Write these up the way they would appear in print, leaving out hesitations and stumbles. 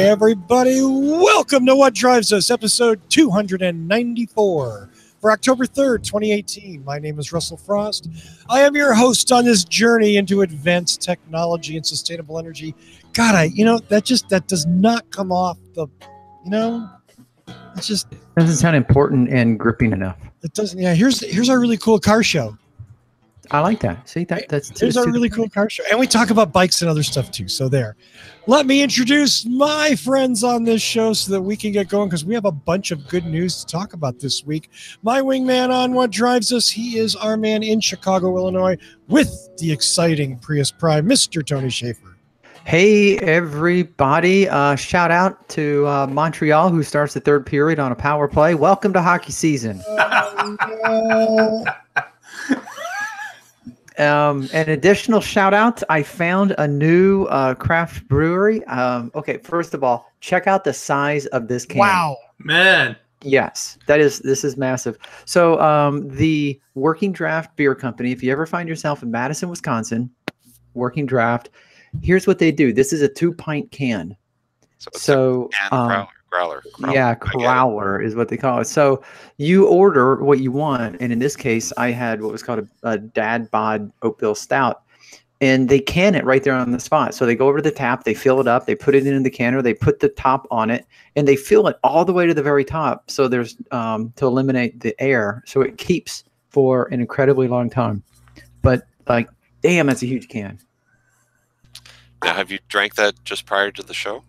everybody. Welcome to What Drives Us, episode 294 for October 3rd, 2018. My name is Russell Frost. I am your host on this journey into advanced technology and sustainable energy. God, that does not come off the, it's just doesn't sound important and gripping enough. It doesn't. Yeah, here's our really cool car show. I like that. See, that's our really cool car show, and we talk about bikes and other stuff too. So there. Let me introduce my friends on this show so that we can get going because we have a bunch of good news to talk about this week. My wingman on What Drives Us, he is our man in Chicago, Illinois, with the exciting Prius Prime, Mr. Tony Schaefer. Hey, everybody. Shout out to Montreal, who starts the third period on a power play. Welcome to hockey season. No. An additional shout out. I found a new craft brewery. Okay, first of all, check out the size of this can. Wow, man. Yes, this is massive. So the Working Draft Beer Company, if you ever find yourself in Madison, Wisconsin, Working Draft, here's what they do. This is a 2-pint can. So growler. Yeah, growler is what they call it. So you order what you want, and in this case, I had what was called a Dad Bod Oatbill Stout, and they can it right there on the spot. So they go over to the tap, they fill it up, they put it in the canner, they put the top on it, and they fill it all the way to the very top. So there's to eliminate the air, so it keeps for an incredibly long time. But like, damn, that's a huge can. Now, have you drank that just prior to the show?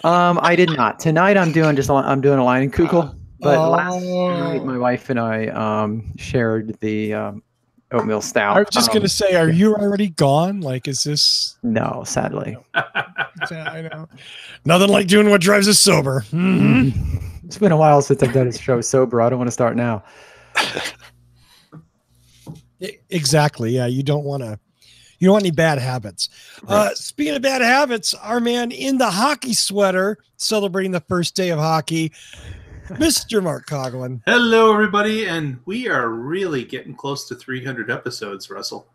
I did not. Tonight I'm doing a Leinenkugel, but last night my wife and I shared the oatmeal stout. I was just gonna say, are you already gone? Like, is this? No, sadly. I know. Nothing like doing what drives us sober. Mm-hmm. It's been a while since I've done a show sober. I don't want to start now. Exactly. Yeah, you don't want any bad habits. Right. Speaking of bad habits, our man in the hockey sweater celebrating the first day of hockey, Mr. Mark Coughlin. Hello, everybody. And we are really getting close to 300 episodes, Russell.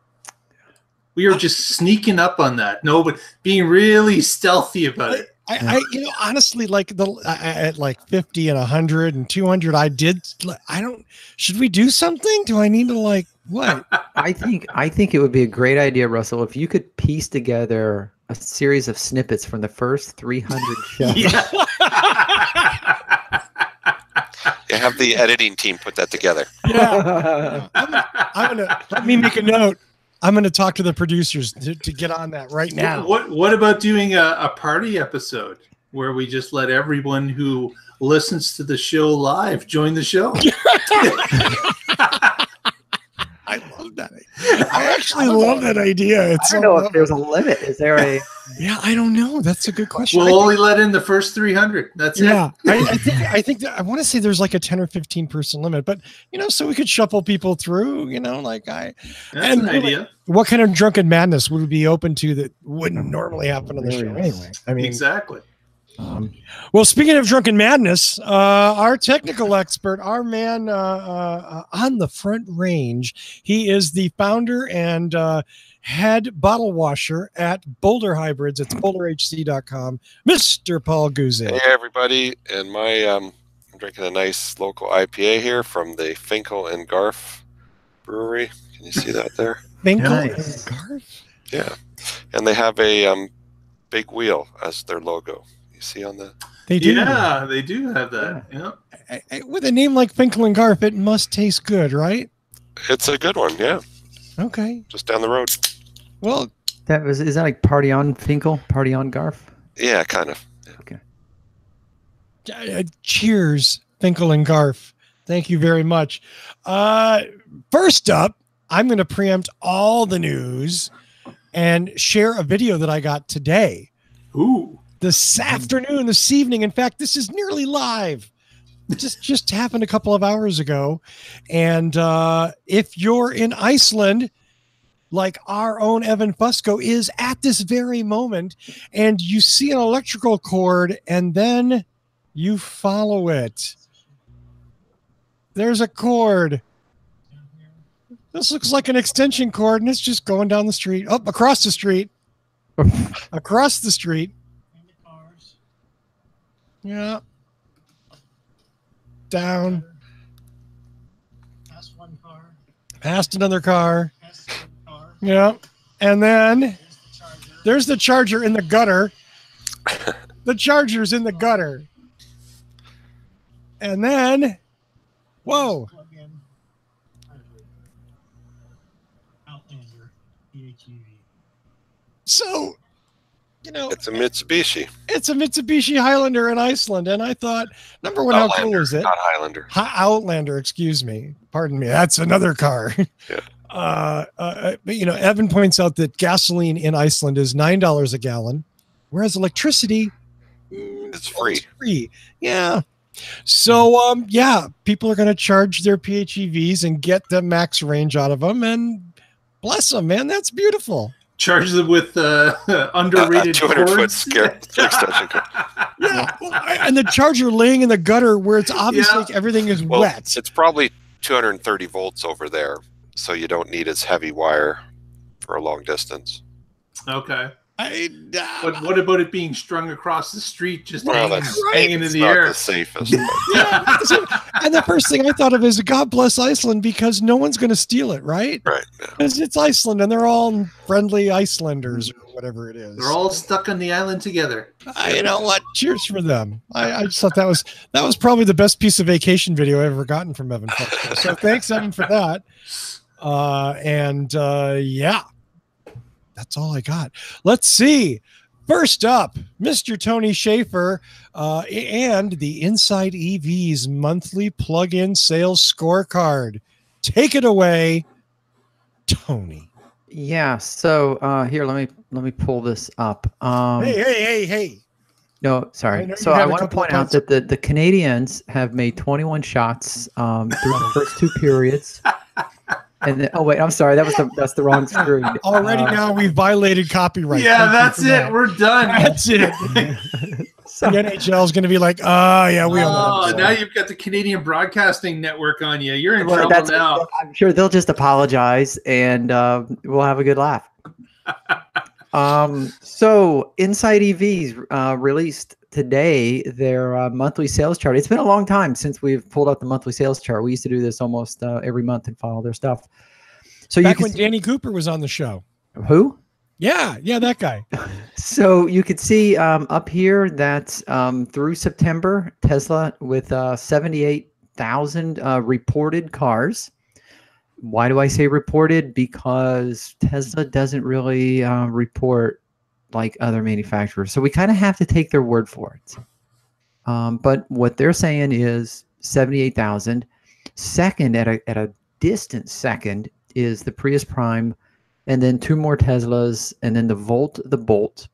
We are just sneaking up on that. No, but being really stealthy about it. I honestly, like at like 50 and 100 and 200, should we do something? Do I need to what? I think it would be a great idea, Russell, if you could piece together a series of snippets from the first 300 shows. Yeah. Have the editing team put that together. Yeah. I'm gonna let me make a note. I'm going to talk to the producers to get on that right now. What about doing a party episode where we just let everyone who listens to the show live join the show? I love that. I actually love that idea. I don't know if there's a limit. Is there a? Yeah, I don't know. That's a good question. We'll only let in the first 300. That's it. Yeah, I think that I want to say there's like a 10 or 15 person limit, but so we could shuffle people through. That's an idea. What kind of drunken madness would we be open to that wouldn't normally happen on the show anyway? I mean, exactly. Well, speaking of drunken madness, our technical expert, our man on the front range, he is the founder and head bottle washer at Boulder Hybrids. It's boulderhc.com. Mr. Paul Guzzi. Hey, everybody. And I'm drinking a nice local IPA here from the Finkel and Garf Brewery. Can you see that there? Finkel and Garf? Yeah. And they have a big wheel as their logo. You see on the... They do. Yeah, they do have that. Yeah. With a name like Finkel and Garf, it must taste good, right? It's a good one, yeah. Okay. Just down the road. Well, is that like Party on Finkel, Party on Garf? Yeah, kind of. Yeah. Okay. Cheers, Finkel and Garf. Thank you very much. First up, I'm going to preempt all the news and share a video that I got today. Ooh. This afternoon, this evening. In fact, this is nearly live. It just happened a couple of hours ago. And if you're in Iceland, like our own Evan Fusco is at this very moment, and you see an electrical cord, and then you follow it. There's a cord. This looks like an extension cord, and it's just going down the street. Across the street. Across the street. Yeah. Down. Past one car. Past another car. Past another car. Yeah. And then There's the charger. there's the charger in the gutter. The charger's in the gutter. And then, whoa. Plug in. Outlander. PHEV. So, you know, It's a Mitsubishi. it's a Mitsubishi Highlander in Iceland. And I thought, number one, how cool Outlander, is it? Not Highlander. Outlander, excuse me. Pardon me. That's another car. Yeah. But, you know, Evan points out that gasoline in Iceland is $9 a gallon, whereas electricity, It's free. it's free. Yeah. So, yeah, people are going to charge their PHEVs and get the max range out of them. And bless them, man. That's beautiful. Charge them with underrated 200-foot cords. extension cord. Yeah. And the charger laying in the gutter where it's obviously Yeah. like everything is Well, wet. it's probably 230 volts over there, so you don't need as heavy wire for a long distance. Okay. But But what about it being strung across the street, just Well, hanging, that's hanging in It's the not air? the safest. And the first thing I thought of is God bless Iceland, because no one's going to steal it, right? Right. Yeah. Because it's Iceland and they're all friendly Icelanders or whatever it is. They're all stuck on the island together. You know what? Cheers for them. I just thought that was probably the best piece of vacation video I've ever gotten from Evan Foster. So thanks, Evan, for that. Yeah, that's all I got. Let's see. First up, Mr. Tony Schaefer and the Inside EV's monthly plug-in sales scorecard. Take it away, Tony. Yeah. So here, let me pull this up. Hey. No, I sorry. know So you I have a want to couple of point out that the Canadians have made 21 shots through the first two periods. And then, oh wait, I'm sorry. That's the wrong screen. Already now we've violated copyright. Yeah, Thank you that's for it. that. We're done. That's it. So- The NHL is going to be like, yeah, we own Oh, that. now you've got the Canadian Broadcasting Network on you. You're in Well, trouble that's- now. I'm sure they'll just apologize and we'll have a good laugh. So Inside EVs released today their monthly sales chart. It's been a long time since we've pulled up the monthly sales chart. We used to do this almost every month and follow their stuff. So Back you when can Danny Cooper was on the show. who? Yeah, that guy. So you could see up here that through September, Tesla with 78,000 reported cars. Why do I say reported? Because Tesla doesn't really report like other manufacturers. So we kind of have to take their word for it. But what they're saying is 78,000. Second, at a distant second, is the Prius Prime, and then two more Teslas, and then the Volt, the Bolt,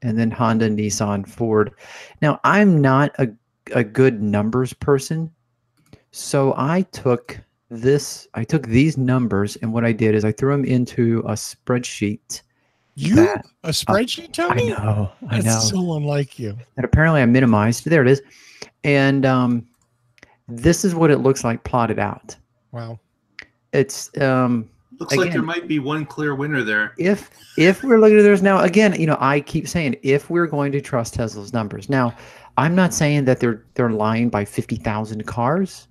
and then Honda, Nissan, Ford. Now, I'm not a good numbers person, so I took these numbers, and what I did is I threw them into a spreadsheet. A spreadsheet, Tony? I know. That's so unlike you. And apparently I minimized. There it is. And this is what it looks like plotted out. Wow. It's Looks like again, there might be one clear winner there. if we're looking at this now, again, I keep saying if we're going to trust Tesla's numbers. Now, I'm not saying that they're lying by 50,000 cars.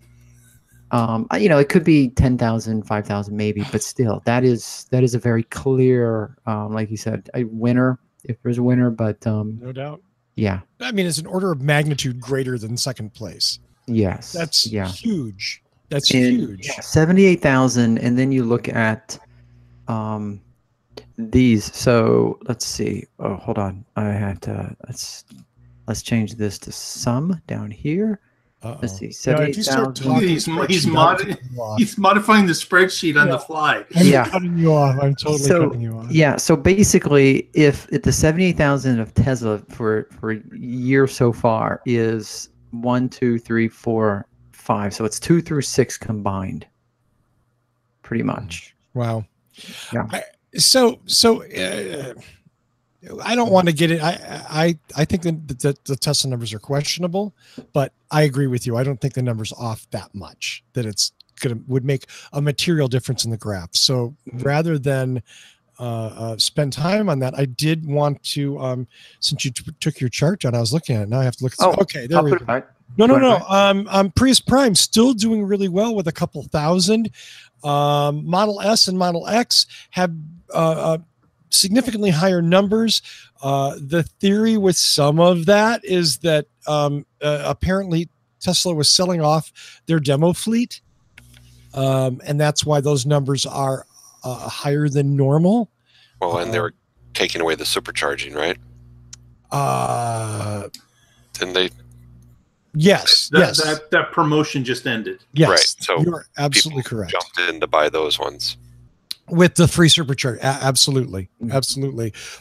It could be 10,000, 5,000 maybe, but still, that is a very clear, like you said, a winner if there's a winner. But No doubt. yeah, I mean, it's an order of magnitude greater than second place. yes, That's huge. That's And, huge. yeah, 78,000, and then you look at these. So let's see. Oh, hold on. I had to. Let's change this to sum down here. Uh-oh. Let's see. Yeah, if you start 78,000. talking He's spreadsheet, mod- I'm cutting you off. He's modifying the spreadsheet on the fly. I'm Yeah. cutting you off. I'm totally cutting you off. Yeah, so basically, if the 78,000 of Tesla for a year so far is 1, 2, 3, 4, 5, so it's 2 through 6 combined, pretty much. Wow. Yeah. I don't want to get it. I think that the Tesla numbers are questionable, but I agree with you. I don't think the numbers off that much that would make a material difference in the graph. So rather than spend time on that. I did want to, since you took your chart down, I was looking at it. Now I have to look. Oh, okay, there I'll we put go. it back. No. Prius Prime still doing really well with a couple thousand. Model S and Model X have significantly higher numbers. The theory with some of that is that apparently Tesla was selling off their demo fleet, and that's why those numbers are higher than normal. Well, and they were taking away the supercharging, right? Didn't they? Yes. That promotion just ended. Yes. Right. So you're absolutely people correct. jumped in to buy those ones. With the free supercharge. Absolutely.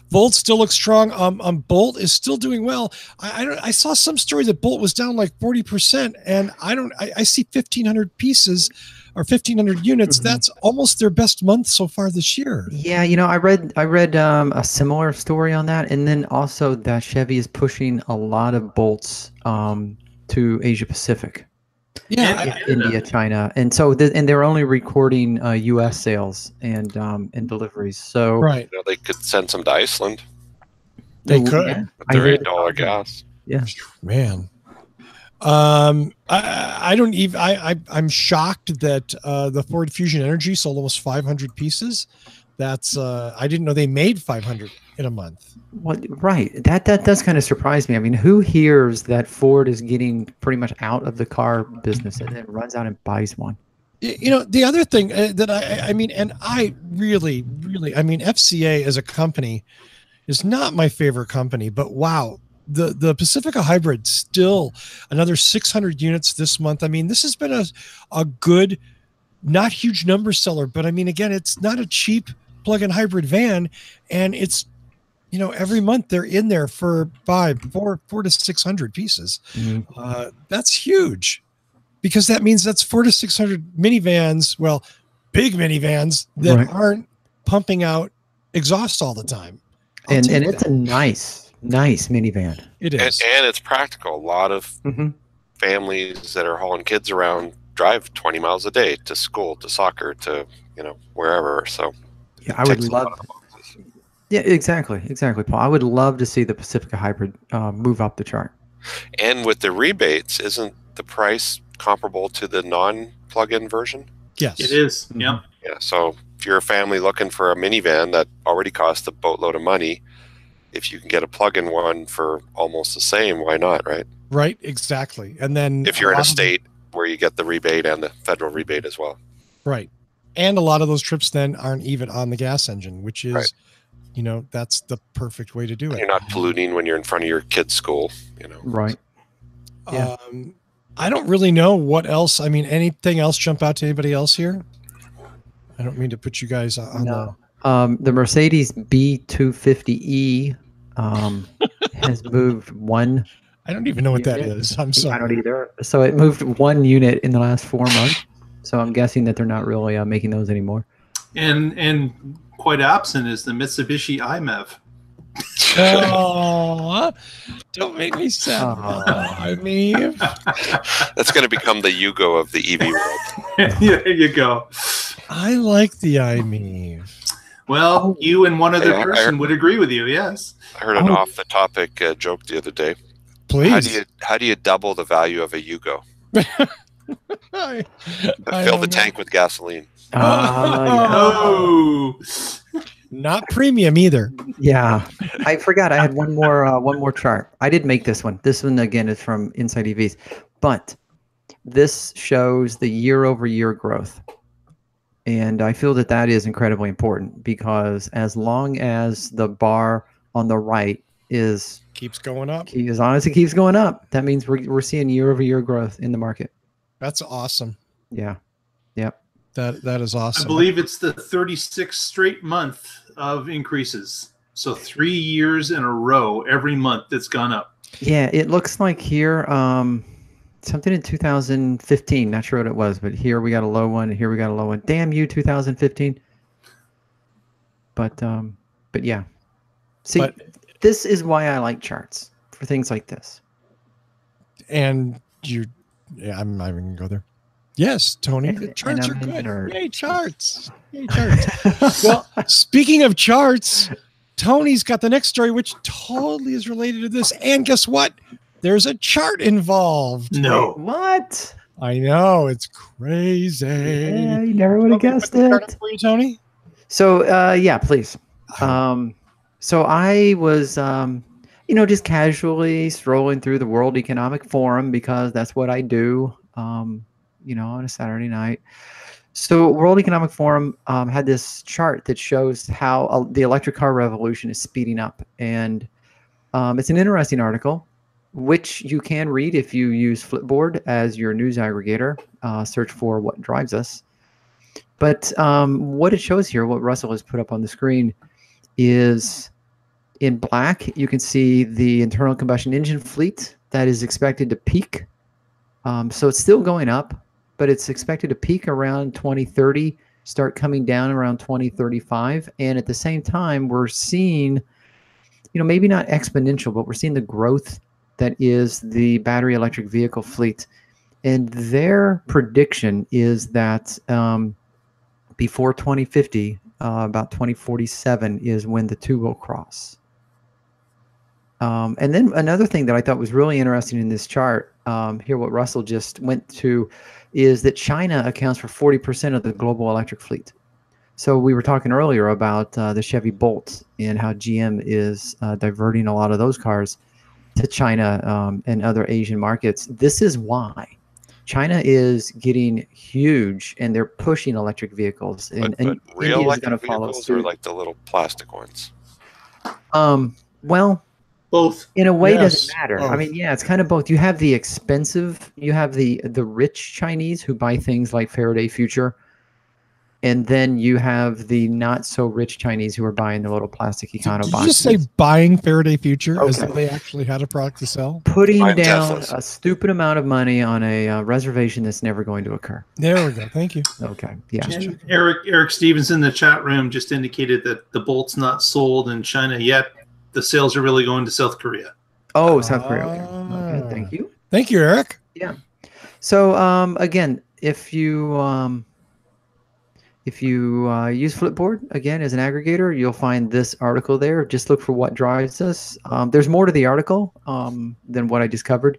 Volt still looks strong. Bolt is still doing well. I saw some story that Bolt was down like 40%, and I see 1,500 pieces or 1,500 units. That's almost their best month so far this year. Yeah, I read a similar story on that, and then also that Chevy is pushing a lot of Bolts to Asia Pacific. Yeah, India, China, and so and they're only recording U.S. sales and deliveries. So right, they could send some to Iceland. They could. Yeah, They're $8 gas. Yeah, man. I don't even. I'm shocked that the Ford Fusion Energy sold almost 500 pieces. That's I didn't know they made 500 in a month. Well, right. That does kind of surprise me. I mean, who hears that Ford is getting pretty much out of the car business and then runs out and buys one? The other thing that I mean, and I really, FCA as a company is not my favorite company, but wow, the Pacifica Hybrid still another 600 units this month. I mean, this has been a good, not huge number seller, but I mean, again, it's not a cheap plug-in hybrid van, and it's every month they're in there for 4 to 600 pieces. That's huge, because that means that's 4 to 600 minivans, well, big minivans that aren't pumping out exhaust all the time. And it's a nice minivan. It is, and it's practical. A lot of families that are hauling kids around drive 20 miles a day to school, to soccer, to wherever. So yeah, I would love. Yeah, exactly, Paul. I would love to see the Pacifica Hybrid move up the chart. And with the rebates, isn't the price comparable to the non-plug-in version? Yes, it is. Yeah. Yeah. So if you're a family looking for a minivan that already costs a boatload of money, if you can get a plug-in one for almost the same, why not? Right. Right. Exactly. And then if you're in a state where you get the rebate and the federal rebate as well. Right. And a lot of those trips then aren't even on the gas engine, which is, that's the perfect way to do it. You're not polluting when you're in front of your kid's school, Right. Yeah. I don't really know what else. I mean, anything else jump out to anybody else here? I don't mean to put you guys on the Mercedes B250E has moved one. I don't even know what that is. I'm sorry. I don't either. So it moved 1 unit in the last 4 months. So I'm guessing that they're not really making those anymore. And quite absent is the Mitsubishi IMEV. Oh, don't make me sad. I mean, that's going to become the Yugo of the EV world. Yeah, there you go. I like the iMeave. Well, you and one other person would agree with you. Yes. I heard an off-the-topic joke the other day. Please. How do you double the value of a Yugo? Fill the tank with gasoline. Oh. Not premium either. Yeah, I forgot. I had one more chart. I did make this one. This one again is from Inside EVs, but this shows the year-over-year growth, and I feel that is incredibly important, because as long as the bar on the right keeps going up, as long as it keeps going up, that means we're seeing year-over-year growth in the market. That's awesome. Yeah. Yep. That is awesome. I believe it's the 36th straight month of increases. So 3 years in a row, every month it's gone up. Yeah, it looks like here, something in 2015. Not sure what it was, but here we got a low one, and here we got a low one. Damn you, 2015. But yeah. See, this is why I like charts, for things like this. And I'm not even gonna go there. Yes, Tony. And- The and charts are I'm a good. nerd. Yay, charts. Yay, charts. Well, speaking of charts, Tony's got the next story, which totally is related to this. And guess what? There's a chart involved. No. What? I know. It's crazy. Yeah, you never would have Want me to guessed put the chart it. up for you, Tony? So, yeah, please. So I was, just casually strolling through the World Economic Forum because that's what I do, on a Saturday night. So World Economic Forum had this chart that shows how the electric car revolution is speeding up. And it's an interesting article, which you can read if you use Flipboard as your news aggregator. Search for What Drives Us. But what it shows here, what Russell has put up on the screen, is in black, you can see the internal combustion engine fleet that is expected to peak. So it's still going up, but it's expected to peak around 2030, start coming down around 2035. And at the same time, we're seeing, maybe not exponential, but we're seeing the growth that is the battery electric vehicle fleet. And their prediction is that before 2050, about 2047 is when the two will cross. And then another thing that I thought was really interesting in this chart, here what Russell just went to, is that China accounts for 40% of the global electric fleet. So we were talking earlier about the Chevy Bolt and how GM is diverting a lot of those cars to China and other Asian markets. This is why. China is getting huge, and they're pushing electric vehicles, and But real India is going electric to follow vehicles or suit. like the little plastic ones? Well, Both. in a way, it Yes, doesn't matter. I both. mean, yeah, it's kind of both. You have the expensive, you have the rich Chinese who buy things like Faraday Future, and then you have the not so rich Chinese who are buying the little plastic econo Did you just say boxes. buying Faraday Future as Okay. though they actually had a product to sell? Putting Buying down Teslas. a stupid amount of money on a reservation that's never going to occur. There we go. Thank you. Okay, yeah. And Eric Stevens in the chat room just indicated that the Bolt's not sold in China yet. The sales are really going to South Korea. Oh, South Korea. Okay, thank you. Thank you, Eric. Yeah. So again, if you use Flipboard again as an aggregator, you'll find this article there. Just look for What Drives Us. There's more to the article than what I just covered,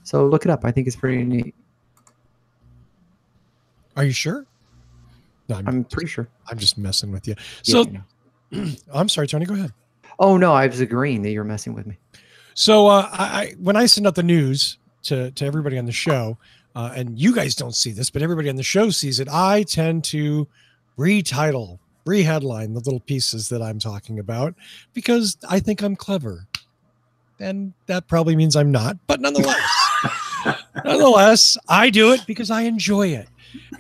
so look it up. I think it's pretty neat. Are you sure? No, I'm pretty sure. I'm just messing with you. Yeah, So, I know. I'm sorry, Tony. Go ahead. Oh no, I was agreeing that you're messing with me. So, when I send out the news to everybody on the show, and you guys don't see this, but everybody on the show sees it, I tend to reheadline the little pieces that I'm talking about because I think I'm clever, and that probably means I'm not. But nonetheless, I do it because I enjoy it,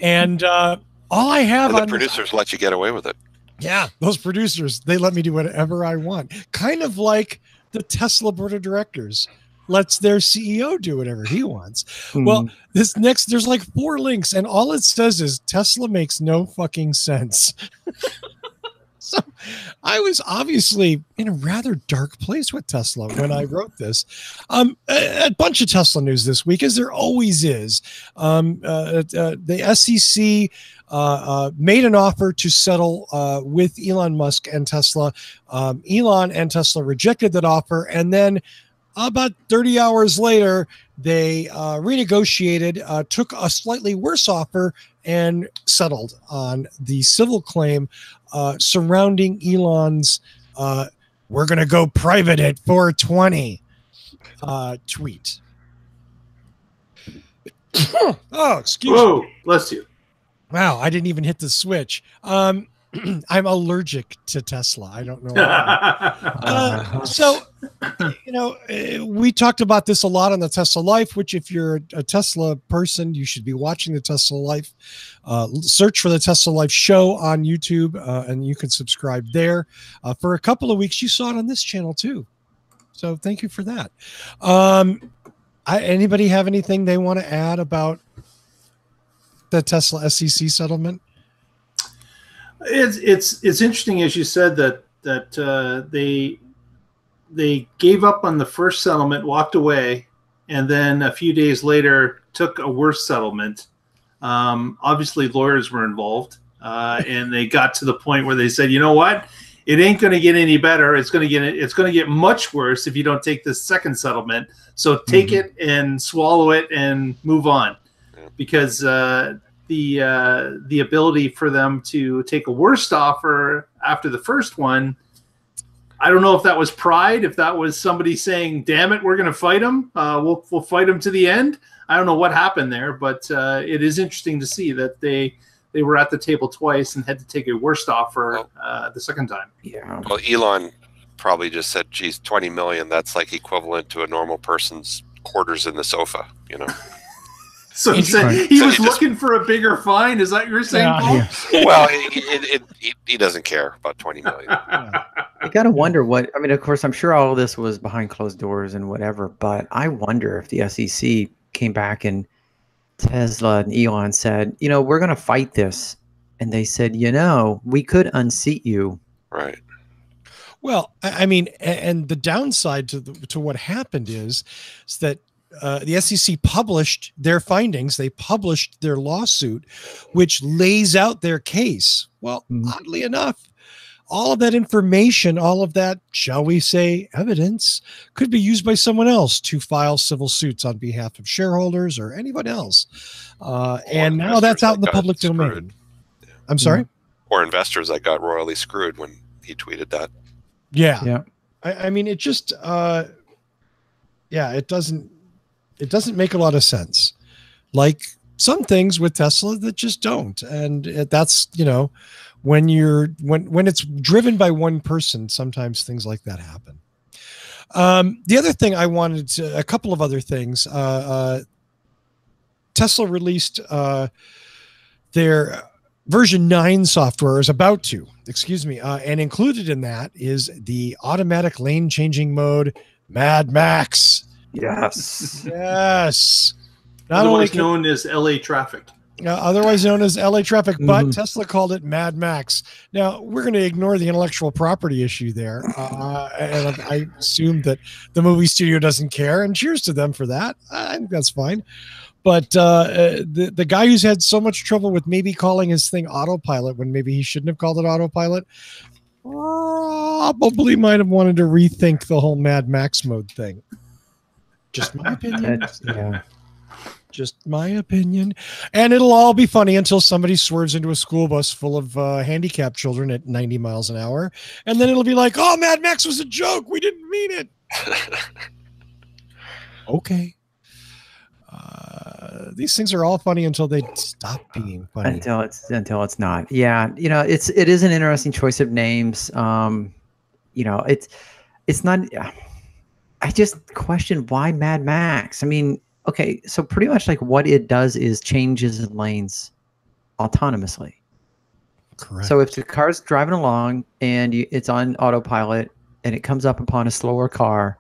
and all I have And the on producers let you get away with it. yeah, those producers, they let me do whatever I want. Kind of like the Tesla board of directors lets their CEO do whatever he wants. Well, there's like 4 links, and all it says is Tesla makes no fucking sense. So I was obviously in a rather dark place with Tesla when I wrote this. A bunch of Tesla news this week, as there always is. The SEC made an offer to settle with Elon Musk and Tesla. Elon and Tesla rejected that offer, and then about 30 hours later, they renegotiated, took a slightly worse offer, and settled on the civil claim surrounding Elon's "we're going to go private at 420" tweet. Oh, excuse me. Whoa, bless you. Wow, I didn't even hit the switch. I'm allergic to Tesla. I don't know why. So, we talked about this a lot on the Tesla Life, which if you're a Tesla person, you should be watching the Tesla Life. Search for the Tesla Life show on YouTube, and you can subscribe there. For a couple of weeks, you saw it on this channel too. So thank you for that. Anybody have anything they want to add about the Tesla SEC settlement? It's interesting, as you said, that they gave up on the first settlement, walked away, and then a few days later took a worse settlement. Obviously, lawyers were involved, and they got to the point where they said, you know what? It ain't going to get any better. It's going to get much worse if you don't take this second settlement. So take it and swallow it and move on, because the ability for them to take a worse offer after the first one, I don't know if that was pride, if that was somebody saying, "Damn it, we're going to fight them. We'll fight them to the end." I don't know what happened there, but it is interesting to see that they were at the table twice and had to take a worse offer the second time. Yeah. Well, Elon probably just said, "Geez, 20 million. That's like equivalent to a normal person's quarters in the sofa." You know. So he said he was looking for a bigger fine. Is that what you're saying, Paul? Yeah. Well, he doesn't care about 20 million. I gotta wonder what. I mean, of course, I'm sure all of this was behind closed doors and whatever. But I wonder if the SEC came back and Tesla and Elon said, we're going to fight this, and they said, we could unseat you. Right. Well, I mean, and the downside to what happened is that the SEC published their findings. They published their lawsuit, which lays out their case. Well, oddly enough, all of that information, all of that, shall we say, evidence, could be used by someone else to file civil suits on behalf of shareholders or anyone else. And now that's out in the public domain. Yeah. I'm sorry? Or investors that got royally screwed when he tweeted that. Yeah. Yeah. I mean, it just, it doesn't make a lot of sense. Like some things with Tesla that just don't. And that's, when it's driven by one person, sometimes things like that happen. The other thing I wanted to, a couple of other things, Tesla released their version 9 software is about to, and included in that is the automatic lane changing mode, Mad Max. Yes. Yes. Not Otherwise only known as LA traffic. Otherwise known as LA traffic, but Tesla called it Mad Max. Now, we're going to ignore the intellectual property issue there. And I assume that the movie studio doesn't care, and cheers to them for that. I think that's fine. But the guy who's had so much trouble with maybe calling his thing autopilot when maybe he shouldn't have called it autopilot probably might have wanted to rethink the whole Mad Max mode thing. Just my opinion. Just my opinion. And it'll all be funny until somebody swerves into a school bus full of handicapped children at 90 miles an hour. And then it'll be like, oh, Mad Max was a joke. We didn't mean it. Okay. These things are all funny until they stop being funny. Until it's not. Yeah. It is an interesting choice of names. It's not. I just question why Mad Max. I mean, okay, so pretty much like what it does is changes lanes autonomously. Correct. So if the car's driving along and it's on autopilot and it comes up upon a slower car,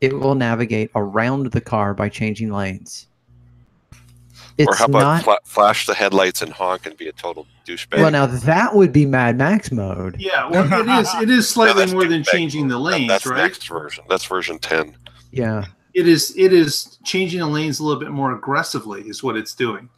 it will navigate around the car by changing lanes. Or how about flash the headlights and honk and be a total douchebag? Well, now that would be Mad Max mode. Yeah, well, it is slightly more than changing the lanes, that's right? Next version. That's version 10. Yeah. It is changing the lanes a little bit more aggressively is what it's doing.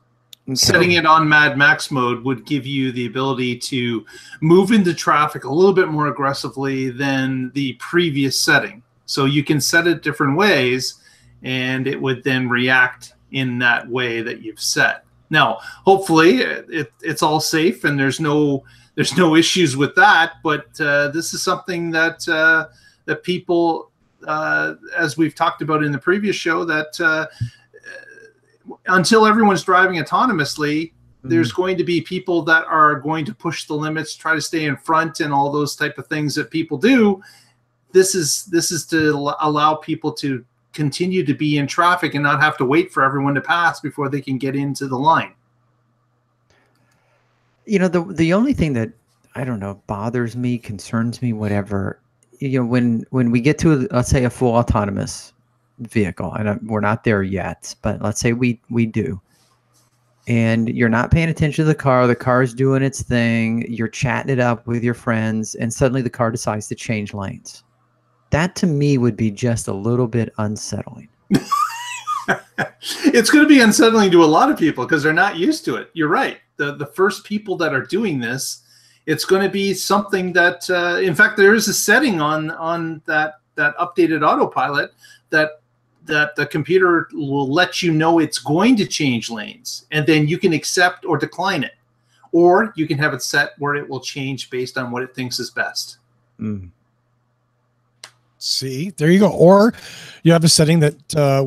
Okay. Setting it on Mad Max mode would give you the ability to move into traffic a little bit more aggressively than the previous setting. So you can set it different ways, and it would then react in that way that you've set. Now, hopefully, it's all safe and there's no issues with that. But this is something that that people, as we've talked about in the previous show, that until everyone's driving autonomously, there's going to be people that are going to push the limits, try to stay in front, and all those type of things that people do. This is to allow people to continue to be in traffic and not have to wait for everyone to pass before they can get into the line. The only thing that, I don't know, bothers me, concerns me, whatever, when we get to, let's say, a full autonomous vehicle, and we're not there yet, but let's say we do, and you're not paying attention to the car is doing its thing, you're chatting it up with your friends, and suddenly the car decides to change lanes. That to me would be just a little bit unsettling. It's going to be unsettling to a lot of people because they're not used to it. You're right. The first people that are doing this, it's going to be something that, in fact, there is a setting on that updated autopilot that the computer will let you know it's going to change lanes, and then you can accept or decline it, or you can have it set where it will change based on what it thinks is best. Mm. See, there you go. Or you have a setting that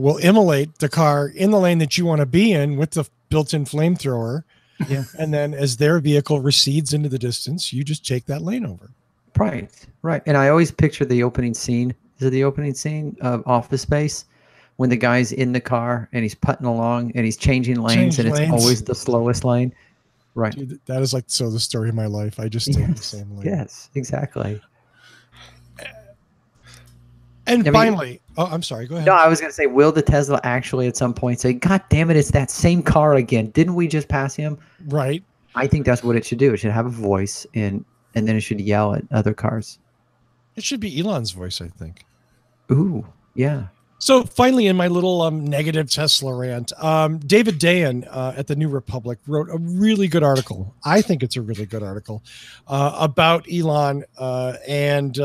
will immolate the car in the lane that you want to be in with the built-in flamethrower. Yeah. And then as their vehicle recedes into the distance, you just take that lane over. Right, right. And I always picture the opening scene. Is it the opening scene of Office Space when the guy's in the car and he's putting along and he's changing lanes and it's always the slowest lane? Right. Dude, that is like the story of my life. I just take the same lane. Yes, exactly. And finally, I'm sorry, go ahead. No, I was going to say, will the Tesla actually at some point say, God damn it, it's that same car again. Didn't we just pass him? Right. I think that's what it should do. It should have a voice and then it should yell at other cars. It should be Elon's voice, I think. Ooh, yeah. So finally, in my little negative Tesla rant, David Dayan at the New Republic wrote a really good article. I think it's a really good article about Elon and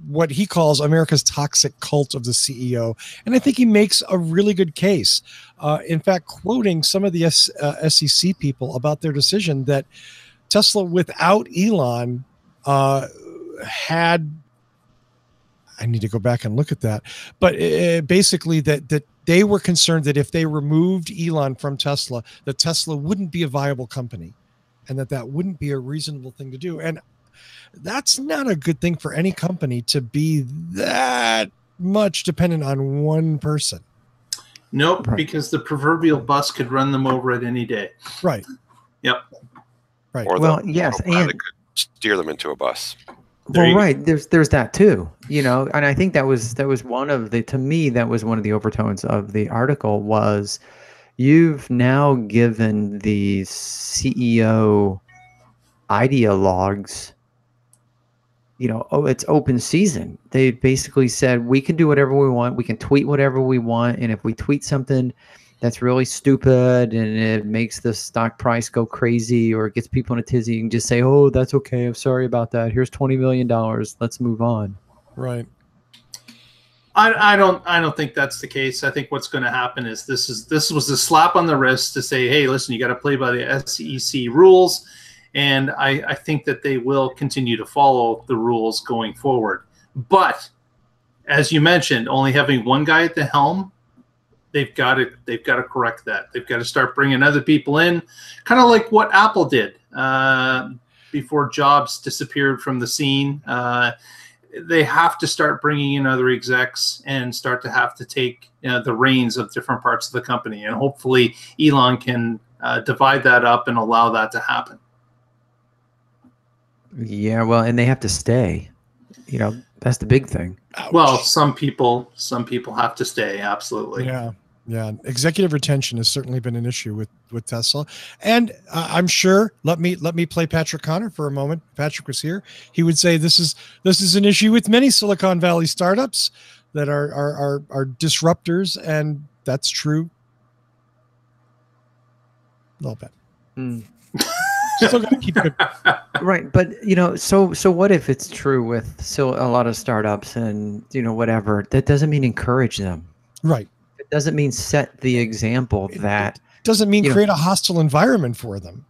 what he calls America's toxic cult of the CEO. And I think he makes a really good case. In fact, quoting some of the SEC people about their decision that Tesla without Elon had... I need to go back and look at that. But basically that they were concerned that if they removed Elon from Tesla, that Tesla wouldn't be a viable company and that wouldn't be a reasonable thing to do. And that's not a good thing for any company to be that much dependent on one person. Nope, Right. because the proverbial bus could run them over at any day. Right. Yep. Right. Or Well, the yes, autopilot and- could steer them into a bus. Well, right. There's that too, and I think that was one of the, to me, that was one of the overtones of the article was you've now given the CEO ideologues, it's open season. They basically said, we can do whatever we want. We can tweet whatever we want. And if we tweet something that's really stupid and it makes the stock price go crazy or it gets people in a tizzy, you can just say, oh, that's okay. I'm sorry about that. Here's $20 million. Let's move on. Right. I don't think that's the case. I think what's going to happen is this was a slap on the wrist to say, hey, listen, you got to play by the SEC rules. And I think that they will continue to follow the rules going forward. But as you mentioned, only having one guy at the helm, they've got to correct that. They've got to start bringing other people in, kind of like what Apple did before Jobs disappeared from the scene. They have to start bringing in other execs and start to have to take the reins of different parts of the company. And hopefully Elon can divide that up and allow that to happen. Yeah, well, and they have to stay. That's the big thing. Ouch. Well, some people have to stay. Absolutely. Yeah. Yeah. Executive retention has certainly been an issue with Tesla. And I'm sure, let me play Patrick Connor for a moment. Patrick was here. He would say this is an issue with many Silicon Valley startups that are disruptors. And that's true. A little bit. Mm. Still got to keep it. Right, but so what if it's true with a lot of startups and whatever? That doesn't mean encourage them. Right. It doesn't mean set the example that Doesn't mean create a hostile environment for them.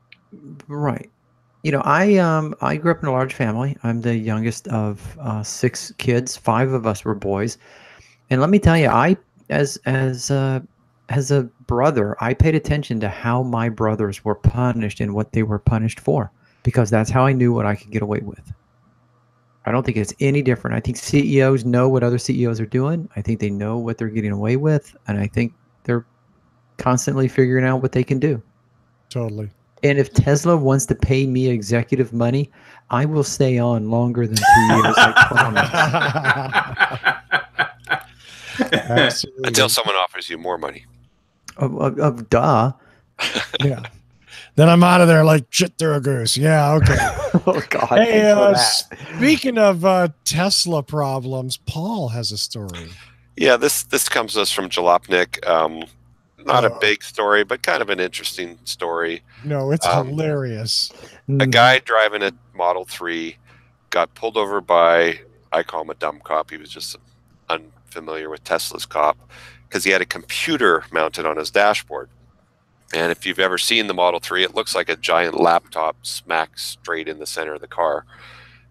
right. I grew up in a large family. I'm the youngest of 6 kids. 5 of us were boys, and let me tell you, as a brother, I paid attention to how my brothers were punished and what they were punished for, because that's how I knew what I could get away with. I don't think it's any different. I think CEOs know what other CEOs are doing. I think they know what they're getting away with, and I think they're constantly figuring out what they can do. Totally. And if Tesla wants to pay me executive money, I will stay on longer than 2 years, I promise. Absolutely. Until someone offers you more money. Of duh. Yeah. Then I'm out of there like shit through a goose. Yeah. Okay. Oh God. Hey, thanks for that. speaking of Tesla problems, Paul has a story. Yeah, this comes to us from Jalopnik. Not a Oh. big story, but kind of an interesting story. No, it's hilarious. A guy driving a Model 3 got pulled over by, I call him a dumb cop. He was just unfamiliar with Tesla's cop because he had a computer mounted on his dashboard. And if you've ever seen the Model 3, it looks like a giant laptop smack straight in the center of the car.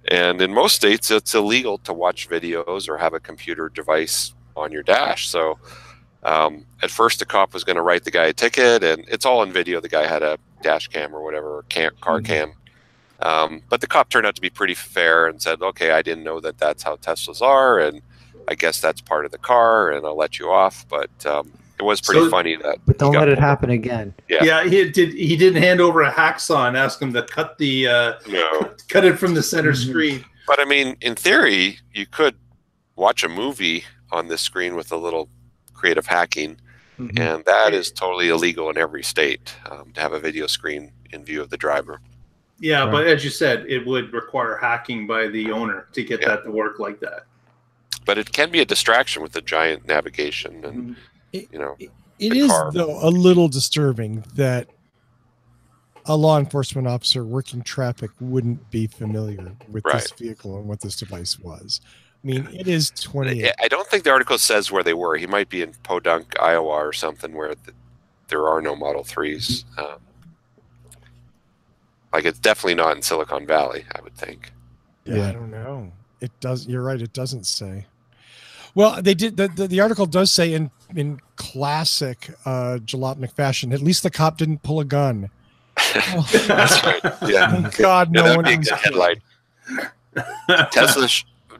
And in most states, it's illegal to watch videos or have a computer device on your dash. So at first, the cop was going to write the guy a ticket, and it's all in video. The guy had a dash cam or whatever, car cam. But the cop turned out to be pretty fair and said, okay, I didn't know that that's how Teslas are, and I guess that's part of the car, and I'll let you off. But it was pretty funny that. But don't let it happen again. Yeah, he didn't hand over a hacksaw and ask him to cut the cut it from the center screen. But I mean, in theory, you could watch a movie on this screen with a little creative hacking, and that is totally illegal in every state to have a video screen in view of the driver. Yeah, right. But as you said, it would require hacking by the owner to get that to work like that. But it can be a distraction with the giant navigation, and it is though a little disturbing that a law enforcement officer working traffic wouldn't be familiar with this vehicle and what this device was. I mean, it is 20. I don't think the article says where they were. He might be in Podunk, Iowa, or something where there are no Model 3s. Like, it's definitely not in Silicon Valley, I would think. Yeah, I don't know. It does. You're right. It doesn't say. Well, they did. The article does say in classic Jalopnik fashion, at least the cop didn't pull a gun. That's right. Yeah. Thank God, no one. That'd be a good headline. Tesla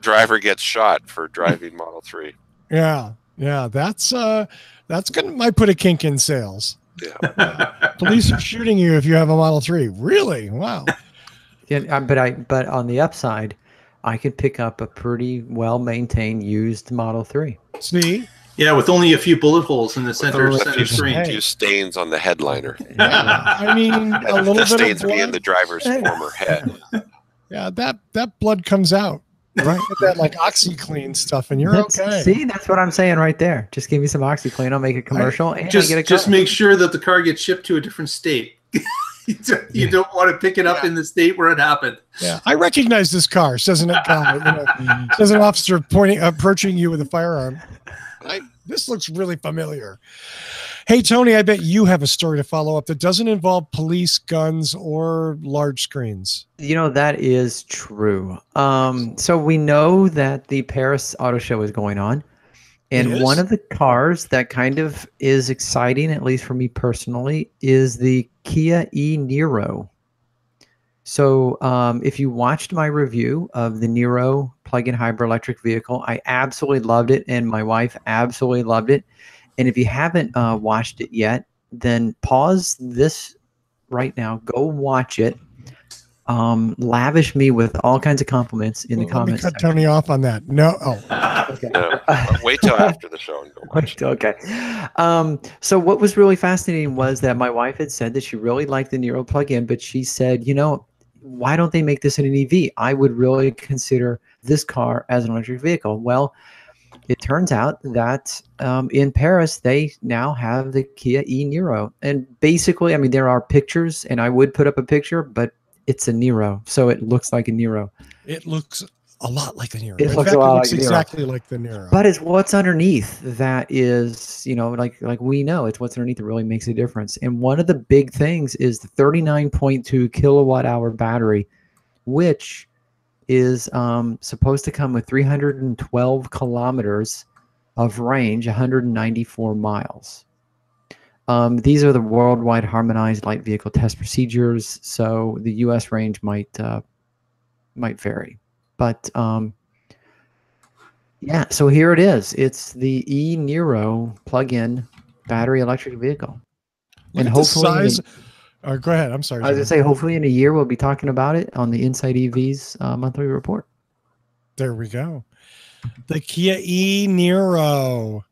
driver gets shot for driving Model 3. Yeah, that's gonna might put a kink in sales. Yeah. Police are shooting you if you have a Model 3. Really? Wow. Yeah, but on the upside, I could pick up a pretty well-maintained used Model 3. See? Yeah, with only a few bullet holes in the center screen. A few stains on the headliner. Yeah. I mean, a little the bit stains of blood. being the driver's former head. Yeah, that blood comes out. Right. Get that like OxyClean stuff, and you're okay. See, that's what I'm saying right there. Just give me some OxyClean. I'll make it commercial. And just make sure that the car gets shipped to a different state. You don't want to pick it up in the state where it happened. Yeah, I recognize this car, says an guy. Says an officer approaching you with a firearm. This looks really familiar. Hey, Tony, I bet you have a story to follow up that doesn't involve police, guns, or large screens. That is true. So we know that the Paris Auto Show is going on. And one of the cars that kind of is exciting, at least for me personally, is the Kia e-Niro. So if you watched my review of the Niro plug-in hybrid electric vehicle, I absolutely loved it, and my wife absolutely loved it. And if you haven't watched it yet, then pause this right now. Go watch it. Lavish me with all kinds of compliments in the comments. Let me cut Tony off on that. No. Oh. Okay. No. Wait till after the show and go watch it. Okay. So what was really fascinating was that my wife had said that she really liked the Niro plug-in, but she said, why don't they make this in an EV? I would really consider this car as an electric vehicle. Well, it turns out that in Paris, they now have the Kia e-Niro. And basically, I mean, there are pictures, and I would put up a picture, but it's a Niro, so it looks like a Niro. It looks a lot like the Niro. It looks a lot like exactly like the Niro. But it's what's underneath that is, like we know, it's what's underneath that really makes a difference. And one of the big things is the 39.2 kilowatt hour battery, which is supposed to come with 312 kilometers of range, 194 miles. These are the worldwide harmonized light vehicle test procedures, so the U.S. range might vary. But yeah, so here it is. It's the e-Niro plug-in battery electric vehicle. And hopefully, go ahead. I'm sorry. I was going to say, hopefully in a year we'll be talking about it on the Inside EV's monthly report. There we go. The Kia e-Niro.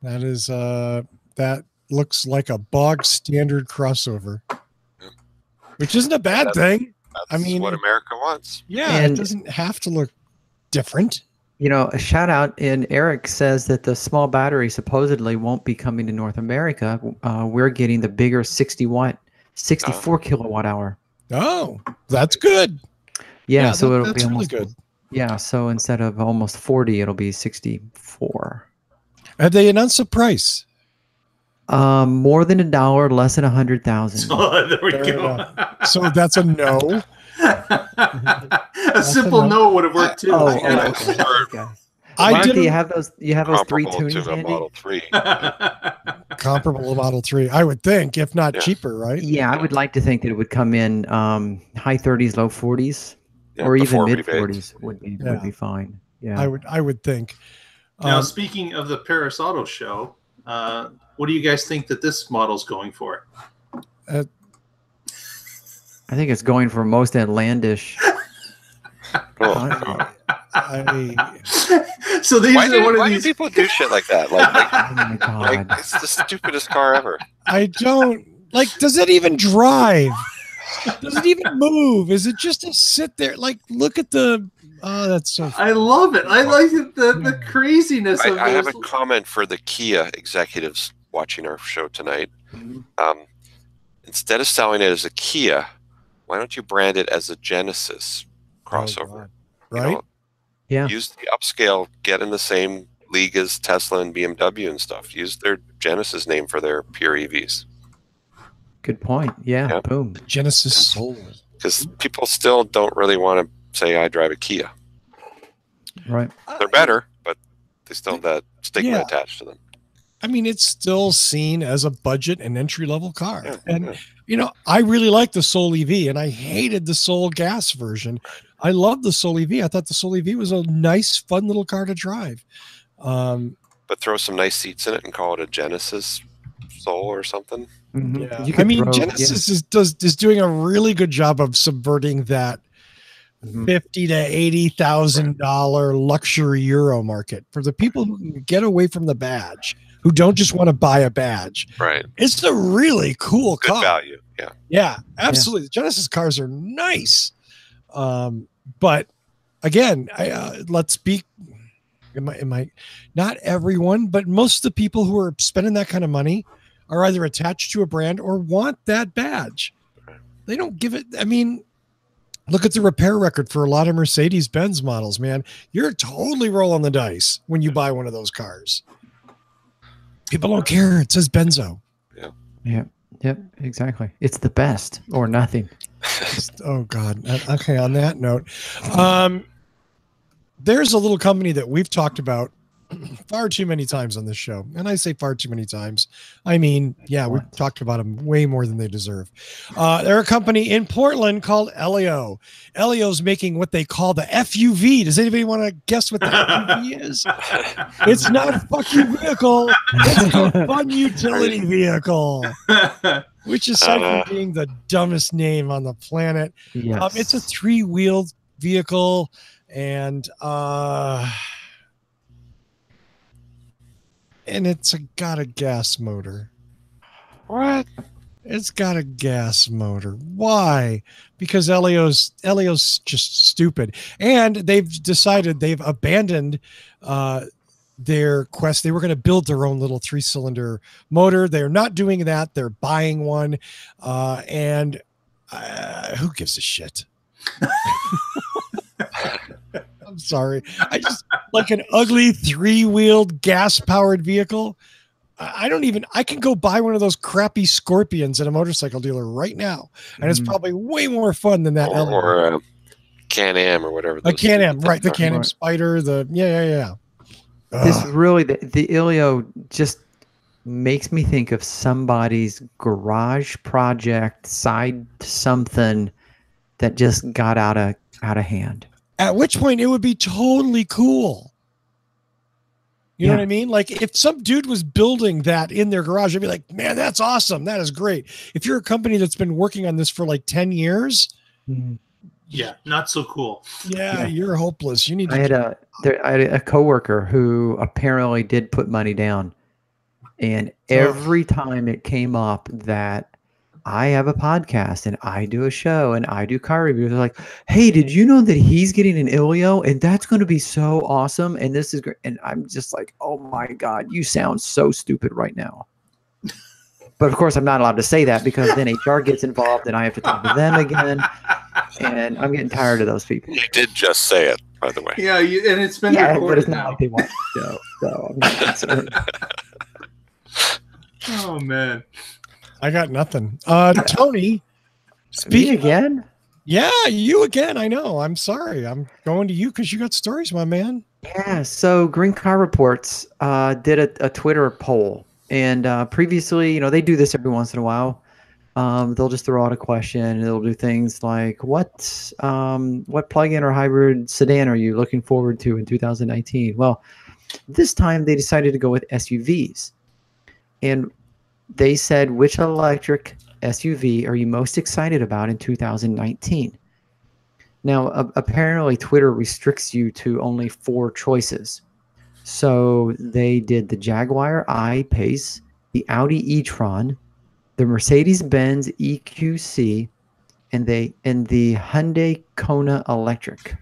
That is that looks like a bog standard crossover, which isn't a bad thing. That's what America wants. Yeah, it doesn't have to look different. You know, a shout out, and Eric says that the small battery supposedly won't be coming to North America. We're getting the bigger 60-watt, 64 kilowatt hour. Oh, that's good. Yeah, so it'll that's be really almost good. Yeah, so instead of almost 40, it'll be 64. Have they announced the price? More than $1, less than 100,000. Oh, there we Fair go. enough. So that's a no. A simple no would have worked too. Okay. I Mark, did. do you have those? You have those three Comparable tunings to a handy? Model 3. Comparable to Model 3, I would think, if not Yeah. cheaper, right? Yeah, I would like to think that it would come in high 30s, low 40s, Yeah, or even before mid rebates. 40s would Yeah. be fine. Yeah. I would think. Now, speaking of the Paris Auto Show, what do you guys think that this model's going for? I think it's going for most outlandish. Oh, So these why are do, one of why do these. people do shit like that? Like, Oh my God. it's the stupidest car ever. I don't like. Does it even drive? Does it even move? Is it just to sit there? Like, look at the. Oh, that's so. I love it. I like the craziness of I have a those. comment for the Kia executives watching our show tonight. Instead of selling it as a Kia, why don't you brand it as a Genesis crossover? Right? You know, Yeah. use the upscale, get in the same league as Tesla and BMW and stuff. Use their Genesis name for their pure EVs. Good point. Yeah. Yep. Boom. Genesis Soul. Because people still don't really want to say I drive a Kia. Right. They're better, but they still have that stigma Yeah. attached to them. I mean, it's still seen as a budget and entry level car. Yeah, And, yeah. you know, I really like the Soul EV and I hated the Soul gas version. I love the Soul EV. I thought the Soul EV was a nice, fun little car to drive. But throw some nice seats in it and call it a Genesis Soul or something. Mhm. Yeah. You I could mean, throw- Genesis is doing a really good job of subverting that Mhm. $50,000 to $80,000 luxury Euro market for the people who can get away from the badge, who don't just want to buy a badge. Right. It's a really cool Good car. value. Yeah. Yeah, absolutely. The Genesis cars are nice. But again, let's be, am I not everyone, but most of the people who are spending that kind of money are either attached to a brand or want that badge. They don't give it. I mean, look at the repair record for a lot of Mercedes-Benz models, man. You're totally rolling the dice when you buy one of those cars. People don't care. It says Benzo. Yeah. Yep. Exactly. It's the best or nothing. Oh God. Okay. On that note, there's a little company that we've talked about far too many times on this show. And I say far too many times. I mean, yeah, we've talked about them way more than they deserve. They're a company in Portland called Elio. Elio's making what they call the FUV. Does anybody want to guess what the FUV is? It's not a fucking vehicle. It's a fun utility vehicle. Which aside from being the dumbest name on the planet, Yes. it's a 3-wheeled vehicle, and it's got a gas motor. What? It's got a gas motor. Why? Because Elio's just stupid, and they've decided they've abandoned their quest. They were going to build their own little 3-cylinder motor. They're not doing that. They're buying one, and who gives a shit? I'm sorry. I just like an ugly 3-wheeled gas-powered vehicle. I can go buy one of those crappy Scorpions at a motorcycle dealer right now, and it's probably way more fun than that. Or Can-Am or whatever. A Can-Am, right? The are. Can-Am Spider. The yeah. This really, the Ilio just makes me think of somebody's garage project, side something that just got out of hand. At which point it would be totally cool. You know what I mean? Like if some dude was building that in their garage, I'd be like, man, that's awesome. That is great. If you're a company that's been working on this for like 10 years, Yeah, not so cool. yeah. You're hopeless. You need to I had a coworker who apparently did put money down, and every time it came up that I have a podcast and I do a show and I do car reviews. They're like, hey, did you know that he's getting an Ilio and that's going to be so awesome? And this is great. And I'm just like, oh my God, you sound so stupid right now. But of course, I'm not allowed to say that because then HR gets involved and I have to talk to them again. And I'm getting tired of those people. You did just say it, by the way. Yeah, and it's been Yeah, but recorded it's not now. like they watch the show. So I'm not concerned. Oh man. I got nothing. Tony, Me speaking again? yeah, you again. I know. I'm sorry. I'm going to you because you got stories, my man. Yeah, so Green Car Reports did a Twitter poll. And previously, they do this every once in a while. They'll just throw out a question and they'll do things like, what plug-in or hybrid sedan are you looking forward to in 2019? Well, this time they decided to go with SUVs. And they said, which electric SUV are you most excited about in 2019? Now, apparently Twitter restricts you to only 4 choices. So they did the Jaguar I-Pace, the Audi e-tron, the Mercedes-Benz EQC, and the Hyundai Kona Electric.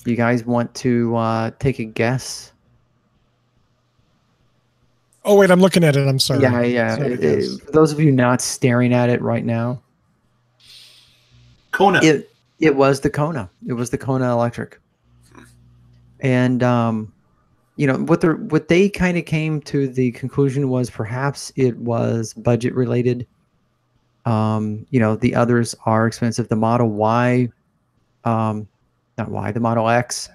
You guys want to take a guess? Oh wait, I'm looking at it. I'm sorry. Yeah. For those of you not staring at it right now, Kona. it was the Kona. It was the Kona Electric. And what they kind of came to the conclusion was perhaps it was budget related. The others are expensive. The Model Y, the Model X.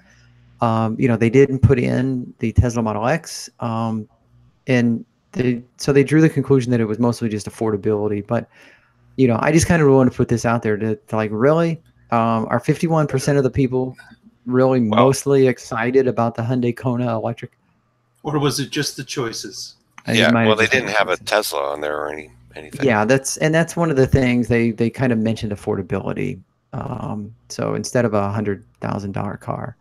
They didn't put in the Tesla Model X. And so they drew the conclusion that it was mostly just affordability. But, I just kind of want to put this out there to like, really, are 51% of the people really mostly excited about the Hyundai Kona Electric? Or was it just the choices? Yeah, well, they didn't have a Tesla on there or anything. Yeah, that's one of the things they kind of mentioned affordability. So instead of $100,000 car,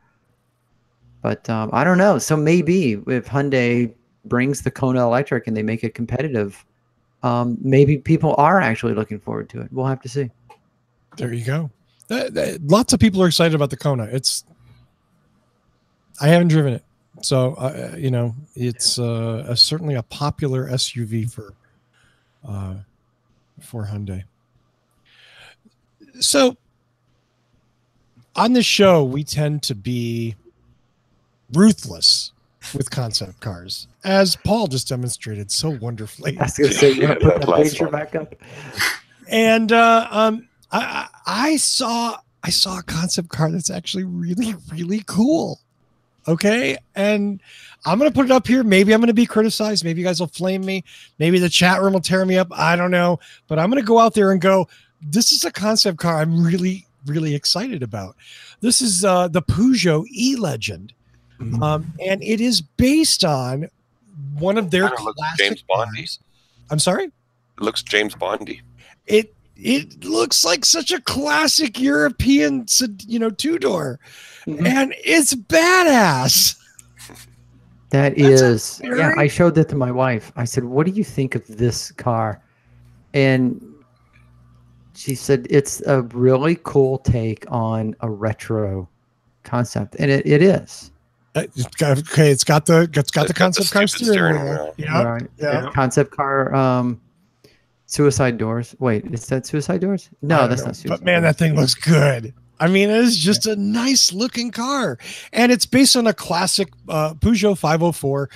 but I don't know. So maybe if Hyundai brings the Kona Electric and they make it competitive, maybe people are actually looking forward to it. We'll have to see. There you go. Lots of people are excited about the Kona. I haven't driven it, so it's certainly a popular SUV for Hyundai. So on this show, we tend to be ruthless with concept cars, as Paul just demonstrated so wonderfully. I was going to say, you want to put that picture back up? And I saw a concept car that's actually really, really cool. Okay. And I'm going to put it up here. Maybe I'm going to be criticized. Maybe you guys will flame me. Maybe the chat room will tear me up. I don't know. But I'm going to go out there and go, this is a concept car I'm really, really excited about. This is the Peugeot EVland. And it is based on one of their classic James Bondy. cars. I'm sorry? It looks James Bondy. It looks like such a classic European, two-door, and it's badass. Yeah, I showed that to my wife. I said, what do you think of this car? And she said, it's a really cool take on a retro concept. And it is. It's got the concept car steering wheel. Yeah. Right. Yeah. Concept car, suicide doors. Wait, is that suicide doors? No, that's not suicide. But man, that thing looks good. I mean, it is just a nice looking car, and it's based on a classic Peugeot 504,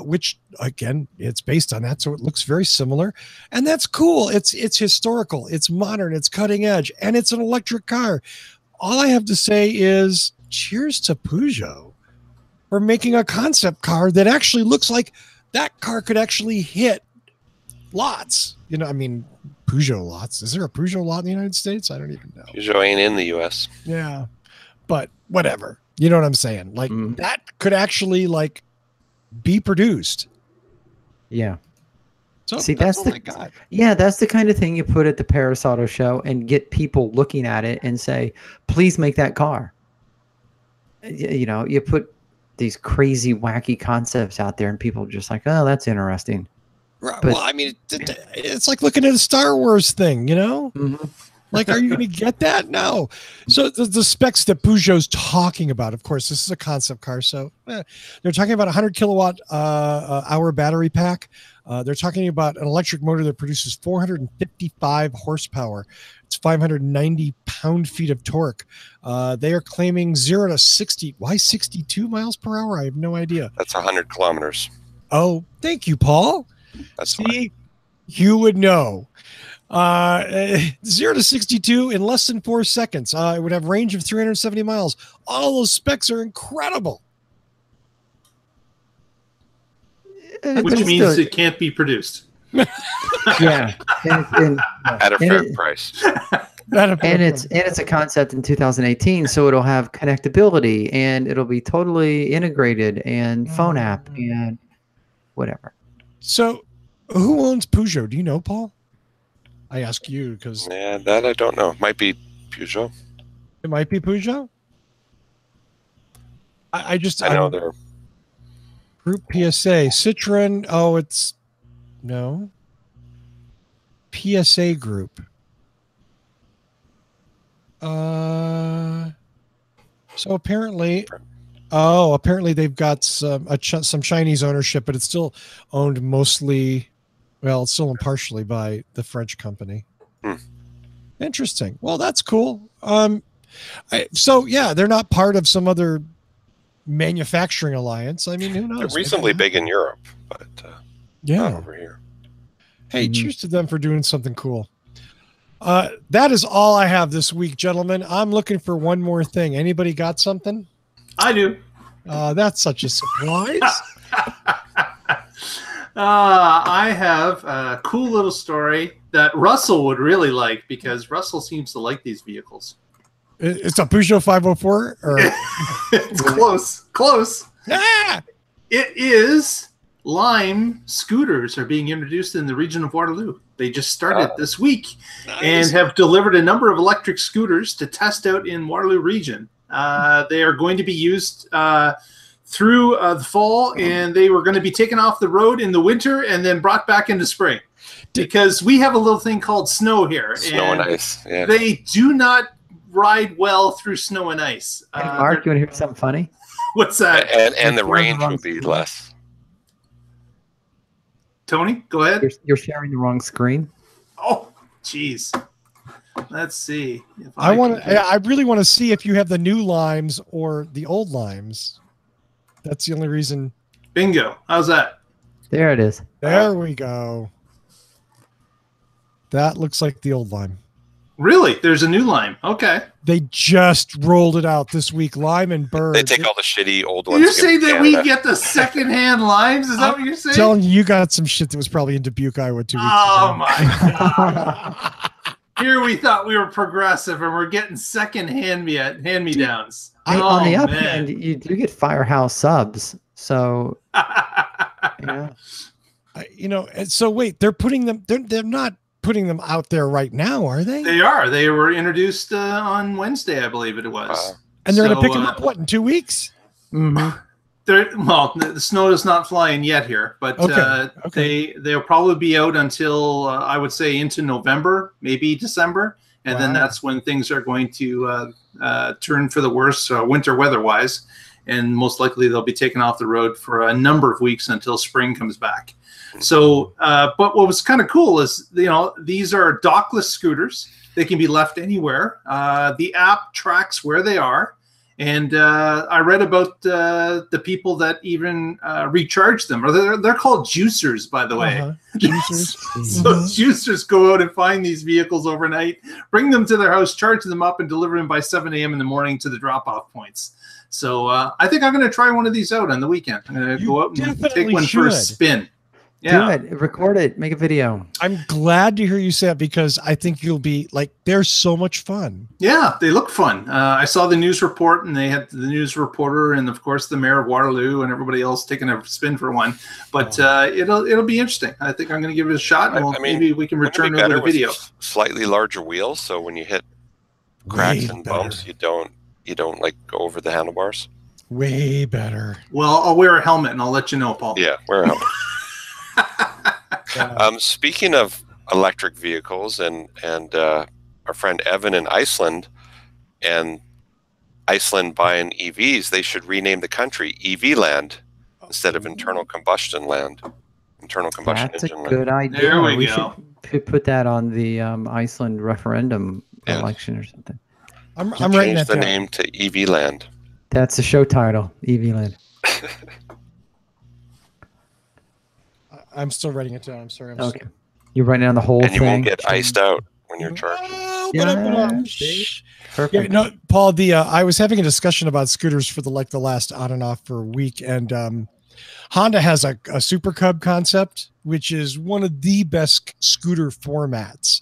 which again, it's based on that, so it looks very similar, and that's cool. It's historical, it's modern, it's cutting edge, and it's an electric car. All I have to say is cheers to Peugeot for making a concept car that actually looks like that car could actually hit lots. Peugeot lots. Is there a Peugeot lot in the United States? I don't even know. Peugeot ain't in the U.S. Yeah, but whatever. You know what I'm saying? Like that could actually be produced. Yeah. So see, that's the kind of thing you put at the Paris Auto Show and get people looking at it and say, "Please make that car." You put these crazy, wacky concepts out there, and people are just like, "Oh, that's interesting." Right. But- Well, I mean, it's like looking at a Star Wars thing, you know? Mhm. Like, are you going to get that? No. So the specs that Peugeot's talking about, of course, this is a concept car. So they're talking about 100 kilowatt hour battery pack. They're talking about an electric motor that produces 455 horsepower. It's 590 pound-feet of torque. They are claiming 0 to 60. Why 62 miles per hour? I have no idea. That's 100 kilometers. Oh, thank you, Paul. That's fine. See, you would know. 0 to 62 in less than 4 seconds. It would have range of 370 miles. All those specs are incredible. Which means it can't be produced. yeah, and At a fair price. and it's a concept in 2018, so it'll have connectability and it'll be totally integrated and phone app and whatever. So, who owns Peugeot? Do you know, Paul? I ask you because Yeah, that I don't know. Might be Peugeot. it might be Peugeot. I know they're Group PSA Citroen. Oh, it's no PSA Group. So apparently they've got some Chinese ownership, but it's still owned mostly. Well, it's still owned partially by the French company. Interesting. Well, that's cool. So yeah, they're not part of some other manufacturing alliance. I mean, who knows? they're reasonably big in Europe, but not over here. Hey, cheers to them for doing something cool. That is all I have this week, gentlemen. I'm looking for one more thing. Anybody got something? I do. That's such a surprise. I have a cool little story that Russell would really like because Russell seems to like these vehicles. It's a Peugeot 504? Or... It's close. Ah! It is Lime scooters are being introduced in the region of Waterloo. They just started this week and have delivered a number of electric scooters to test out in Waterloo region. They are going to be used through the fall, and they were going to be taken off the road in the winter and then brought back into spring. Because we have a little thing called snow here. Snow and ice. Yeah. They do not ride well through snow and ice. Hey, Mark, you want to hear something funny? What's that? And the range will be less. Tony, go ahead. You're sharing the wrong screen. Oh, jeez. Let's see. If I really want to see if you have the new limes or the old limes. That's the only reason. Bingo. How's that? There it is. There we go. That looks like the old lime. Really? There's a new lime. Okay. They just rolled it out this week. Lime and bird. They take all the shitty old ones. You're saying that we Canada. get the secondhand limes? Is that what you're saying? Telling you got some shit that was probably in Dubuque, Iowa 2 weeks Oh ago. my God. Here we thought we were progressive and we're getting second hand-me-downs. On the up man. hand, you do get Firehouse subs. So, yeah. And so wait, they're putting them. They're not putting them out there right now, are they? They are. They were introduced on Wednesday, I believe it was. And they're going to So, pick them up what in 2 weeks? Mm-hmm. Well, the snow is not flying yet here, but they'll probably be out until I would say into November, maybe December, and then that's when things are going to turn for the worse, winter weather-wise, and most likely they'll be taken off the road for a number of weeks until spring comes back. So, but what was kind of cool is these are dockless scooters. They can be left anywhere. The app tracks where they are. And I read about the people that even recharge them. Or they're called juicers, by the way. Juicers. So juicers go out and find these vehicles overnight, bring them to their house, charge them up, and deliver them by 7 a.m. in the morning to the drop-off points. So I think I'm going to try one of these out on the weekend. I'm going to go out and take one for a spin. Yeah. Do it. Record it. Make a video. I'm glad to hear you say that because I think you'll be like, they're so much fun. Yeah, they look fun. I saw the news report, and they had the news reporter and, of course, the mayor of Waterloo and everybody else taking a spin for one. But it'll be interesting. I think I'm going to give it a shot, and maybe we can return over the video. Slightly larger wheels, so when you hit cracks and bumps, you don't like go over the handlebars. Way better. Well, I'll wear a helmet, and I'll let you know, Paul. Yeah, wear a helmet. Speaking of electric vehicles and our friend Evan in Iceland and Iceland buying EVs, they should rename the country EVland instead of internal combustion land. Internal combustion That's a engine good land. idea. There we go. should put that on the Iceland referendum election or something. I'm writing Change that the down. name to EVland. That's the show title, EVland. I'm still writing it down. I'm sorry. Okay. You're writing down the whole And thing. you won't get iced out when you're charged. Yeah, Perfect. Yeah, no, Paul. I was having a discussion about scooters for the last on and off for a week, and Honda has a Super Cub concept, which is one of the best scooter formats.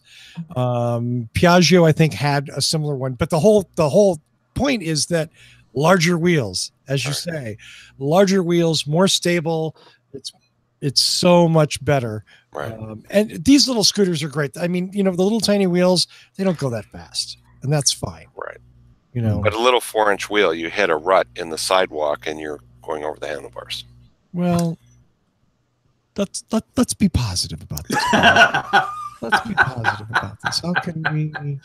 Piaggio, I think, had a similar one, but the whole point is that larger wheels, as you say, larger wheels, more stable. It's so much better. Right. And these little scooters are great. I mean, the little tiny wheels, they don't go that fast, and that's fine. Right. But a little 4-inch wheel, you hit a rut in the sidewalk and you're going over the handlebars. Well, let's be positive about this. Let's be positive about this. How can we?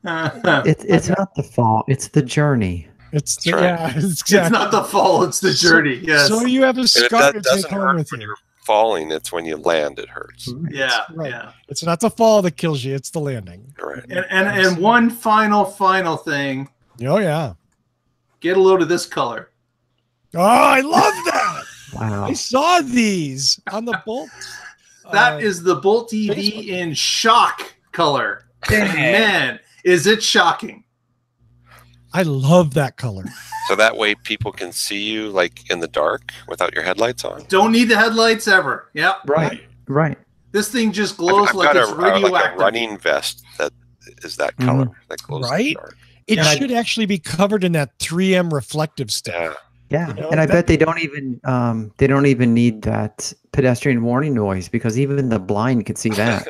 It's not the fall. It's the journey. It's That's right. yeah, it's It's exactly. not the fall, it's the journey. Yes. So you have a And scar it to take doesn't home hurt with when you. you're falling. It's when you land it hurts. yeah, right. yeah. It's not the fall that kills you; it's the landing. Right. And one final thing. Oh yeah. Get a load of this color. Oh, I love that. Wow. I saw these on the Bolt. That is the Bolt EV Facebook. in shock color. Man, is it shocking? I love that color. So that way people can see you like in the dark without your headlights on. Don't need the headlights ever. Yep. Right. This thing just glows I've like got it's like a radioactive. running vest that is that color. That glows in the Right? dark. It And should actually be covered in that 3M reflective stuff. Yeah. Yeah, You know, and I that- bet they don't even need that pedestrian warning noise because even the blind could see that.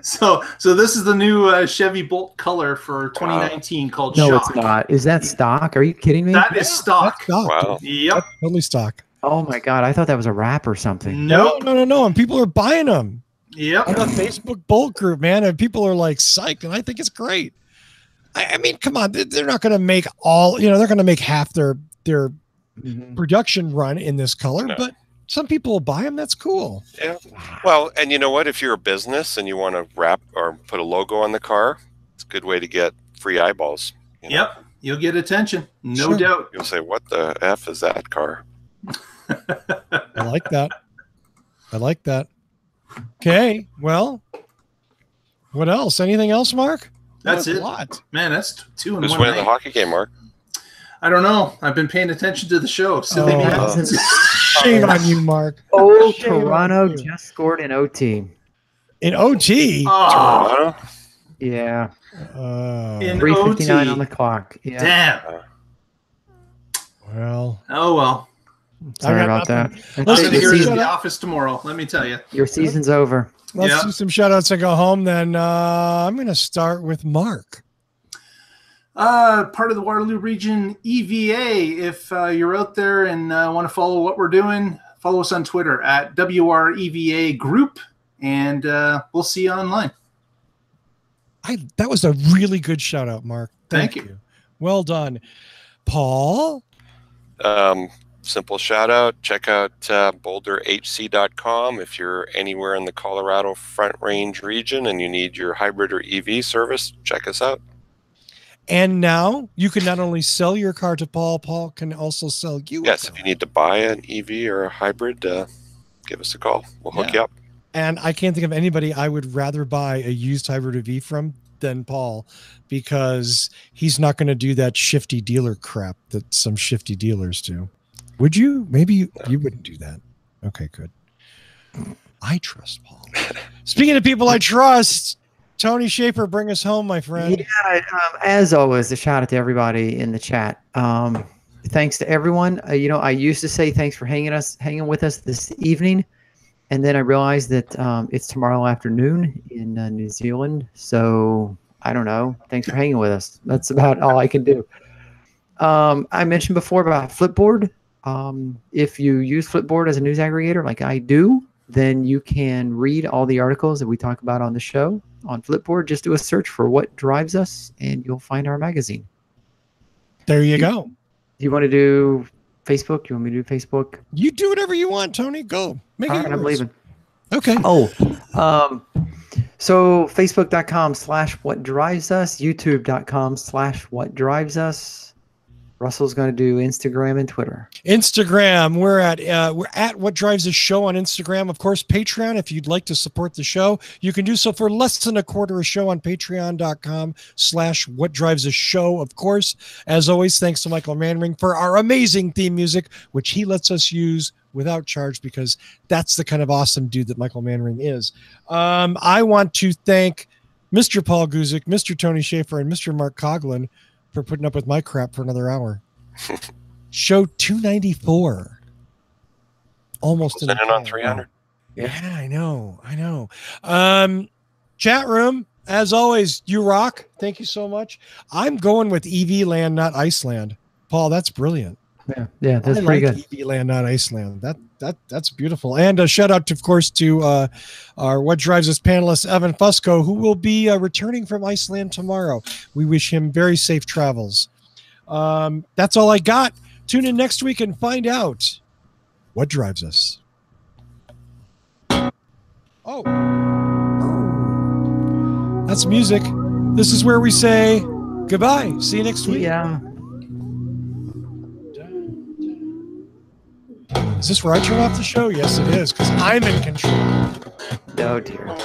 So this is the new Chevy Bolt color for 2019 called No, Shock. it's not. Is that stock? Are you kidding me? That is stock. That's stock. Wow. Yep. That's totally stock. Oh my god, I thought that was a wrap or something. Nope. No. And people are buying them Yep. on the Facebook Bolt group, man. And people are like psyched, and I think it's great. I mean, come on, they're not going to make all. They're going to make half their Mhm. production run in this color, No. but some people will buy them. That's cool. Yeah. Well, and you know what? If you're a business and you want to wrap or put a logo on the car, it's a good way to get free eyeballs. you know? Yep. You'll get attention. No Sure. doubt. You'll say, "What the f is that car?" I like that. Okay, well, what else? Anything else, Mark? That's a it. lot. Man, that's two in Who's one winning the night. hockey game, Mark? I don't know. I've been paying attention to the show. Silly Oh, man. Shame on you, Mark. Oh, Shame on Toronto you. just scored in OT. In OT. Oh, Toronto? Yeah, In 3:59 OT. on the clock. Yeah, damn. Well, Oh well. sorry I got about that. nothing. I'm Let's gonna do hear some it in shout the out- office tomorrow. Let me tell you. Your season's over. Let's Yeah. do some shout outs and go home. Then I'm going to start with Mark. Part of the Waterloo Region EVA. If you're out there and want to follow what we're doing, follow us on Twitter at WREVA Group, and we'll see you online. That was a really good shout out, Mark. Thank you. Well done. Paul? Simple shout out. Check out boulderhc.com if you're anywhere in the Colorado Front Range region and you need your hybrid or EV service. Check us out. And now you can not only sell your car to Paul, Paul can also sell you. a Yes, car. if you need to buy an EV or a hybrid, give us a call. We'll hook you up. And I can't think of anybody I would rather buy a used hybrid EV from than Paul, because he's not going to do that shifty dealer crap that some shifty dealers do. Would you? Maybe you wouldn't do that. Okay, good. I trust Paul. Speaking of people I trust, Tony Schaefer, bring us home, my friend. Yeah, as always, a shout out to everybody in the chat. Thanks to everyone. I used to say thanks for hanging with us this evening, and then I realized that it's tomorrow afternoon in New Zealand. So I don't know. Thanks for hanging with us. That's about all I can do. I mentioned before about Flipboard. If you use Flipboard as a news aggregator like I do, then you can read all the articles that we talk about on the show on Flipboard. Just do a search for What Drives Us, and you'll find our magazine. There you go. Do you want to do Facebook? You want me to do Facebook? You do whatever you want, Tony. Go. Make All it right, I'm yours. leaving. Okay. Oh, so Facebook.com/What Drives Us, YouTube.com/What Drives Us. Russell's going to do Instagram and Twitter. Instagram, we're at What Drives Us Show on Instagram. Of course, Patreon, if you'd like to support the show, you can do so for less than $0.25 a show on patreon.com/What Drives Us Show. Of course, as always, thanks to Michael Manring for our amazing theme music, which he lets us use without charge because that's the kind of awesome dude that Michael Manring is. I want to thank Mr. Paul Guzik, Mr. Tony Schaefer, and Mr. Mark Coughlin for putting up with my crap for another hour. Show 294. Almost in on 300. Yeah, I know. Chat room, as always, you rock. Thank you so much. I'm going with EVland, not Iceland. Paul, that's brilliant. Yeah, that's pretty good. EVland, not Iceland. That's beautiful. And a shout out, of course, to our What Drives Us panelist, Evan Fusco, who will be returning from Iceland tomorrow. We wish him very safe travels. That's all I got. Tune in next week and find out what drives us. Oh, that's music. This is where we say goodbye. See you next week. Yeah. Is this where I turn off the show? Yes, it is, because I'm in control. Oh, dear.